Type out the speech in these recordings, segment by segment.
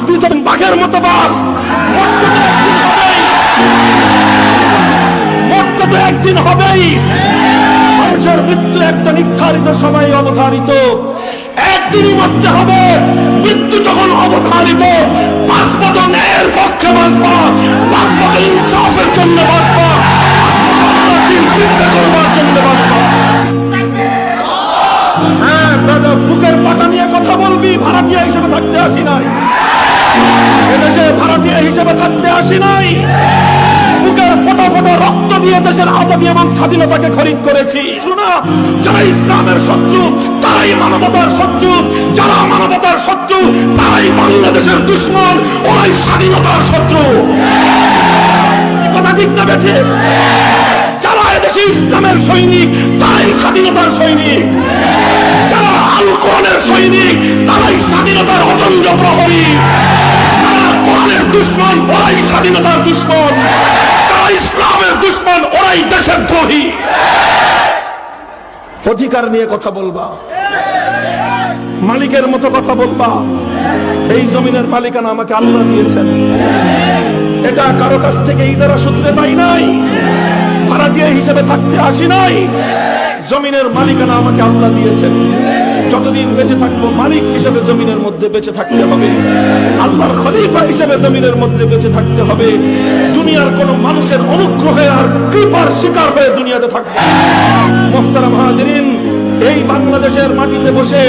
দুজন বাঘের মতো বাস, মরতে তো একদিন হবেই। মানুষের মৃত্যু একটা নির্ধারিত সময় অবধারিত, একদিনই মরতে হবে। মৃত্যু যখন অবধারিত, বাঁচবা তো ন্যায়ের পক্ষে বাঁচবা, বাঁচবা তো ইনসাফের জন্য বাঁচবা, দিন চিন্তা করবার জন্য বাঁচবা। হ্যাঁ দাদা, বুকের পাটা নিয়ে কথা বলবি, ভাড়াটিয়া হিসেবে থাকতে আসি নাই, এদেশে ভাড়াটিয়া হিসেবে থাকতে আসি নাই। বুকের ফোটা ফোটা রক্ত দিয়ে দেশের আজাদী এবং স্বাধীনতাকে খরিদ করেছি। যারা ইসলামের শত্রু তারাই মানবতার শত্রু, যারা মানবতার শত্রু তারাই বাংলাদেশের দুশ্মন, ওরাই স্বাধীনতার শত্রু। কথা ঠিক না বেঠে? যারা এদেশে ইসলামের সৈনিক তারাই স্বাধীনতার সৈনিক, যারা আল কোরআনের সৈনিক তারাই স্বাধীনতার অদম্য প্রহরী, যারা কোরআনের দুশ্মন ওরাই স্বাধীনতার দুশ্মন, যারা ইসলামের দুশ্মন ওরাই দেশের দ্রোহী। অধিকার নিয়ে কথা বলবা, মালিকের মতো কথা বলবা। এই জমিনের মালিকানা আমাকে আল্লাহ দিয়েছেন, এটা কারো কাছ থেকে ইজারা সূত্রে পাই নাই, ভাড়াটিয়া হিসেবে থাকতে আসি নাই। জমিনের মালিকানা আমাকে আল্লাহ দিয়েছেন, যতদিন বেঁচে থাকবো মালিক হিসেবে জমিনের মধ্যে বেঁচে থাকতে হবে, আল্লাহর খলিফা হিসেবে জমিনের মধ্যে বেঁচে থাকতে হবে। দুনিয়ার কোন মানুষের অনুগ্রহে আর কৃপার শিকার হয়ে দুনিয়াতে থাকবে। মুহতারাম হাজিরিন, এই বাংলাদেশের মাটিতে বসে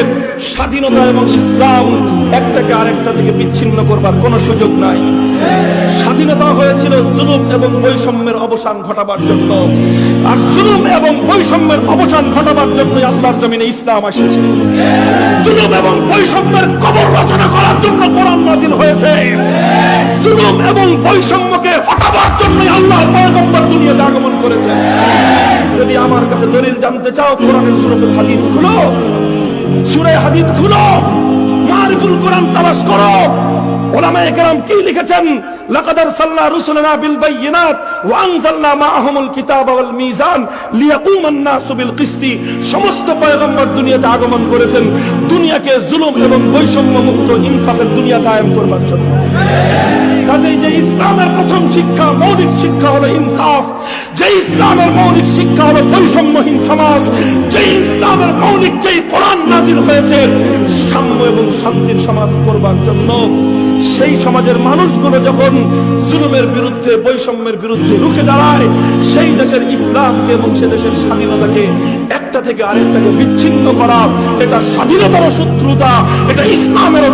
স্বাধীনতা এবং ইসলাম একটাকে আরেকটা থেকে বিচ্ছিন্ন করবার কোনো সুযোগ নাই। স্বাধীনতা হয়েছিল জুলুম এবং বৈষম্যের অবসান ঘটাবার জন্য, আর জুলুম এবং বৈষম্যের অবসান ঘটাবার জন্য আল্লাহর জমিনে ইসলাম এসেছে। জুলুম এবং বৈষম্যের কবর রচনা করার জন্য কোরআন নাযিল হয়েছে। জুলুম এবং বৈষম্যকে হটাবার জন্য আল্লাহর পয়গম্বর দুনিয়াতে আগমন করেছেন। যদি আমার কাছে দলিল জানতে চাও, কোরআনের সূরাতুল হাদীদ খুলো, সূরা হাদীদ খুলো, মারিফুল কোরআন তালাশ করো। উলামায়ে কেরাম কি লিখেছেন? লাকাদ আরসালনা রুসুলানা বিল বাইয়িনাত ওয়া আনজালনা মাআহুমুল কিতাবা ওয়াল মিজান লিয়াকুমান নাসু বিল কিসতি। সমস্ত পয়গম্বর দুনিয়াতে আগমন করেছেন দুনিয়াকে জুলুম এবং বৈষম্য মুক্ত ইনসাফের দুনিয়া কায়েম করবার জন্য। কাজেই যে ইসলামের প্রথম শিক্ষা, মৌলিক শিক্ষা হলো ইনসাফ, যে ইসলামের মৌলিক শিক্ষা হলো বৈষম্যহীন সমাজ, যে ইসলামের মৌলিক যেই কোরআন নাযিল হয়েছে সাম্য এবং শান্তির সমাজ করবার জন্য, সেই সমাজের মানুষগুলো যখন জুলুমের বিরুদ্ধে, বৈষম্যের বিরুদ্ধে রুখে দাঁড়ায়, সেই দেশের ইসলামকে এবং সে দেশের স্বাধীনতাকে একটা থেকে আরেকটাকে বিচ্ছিন্ন করা, এটা স্বাধীনতার শত্রুতা, এটা ইসলামের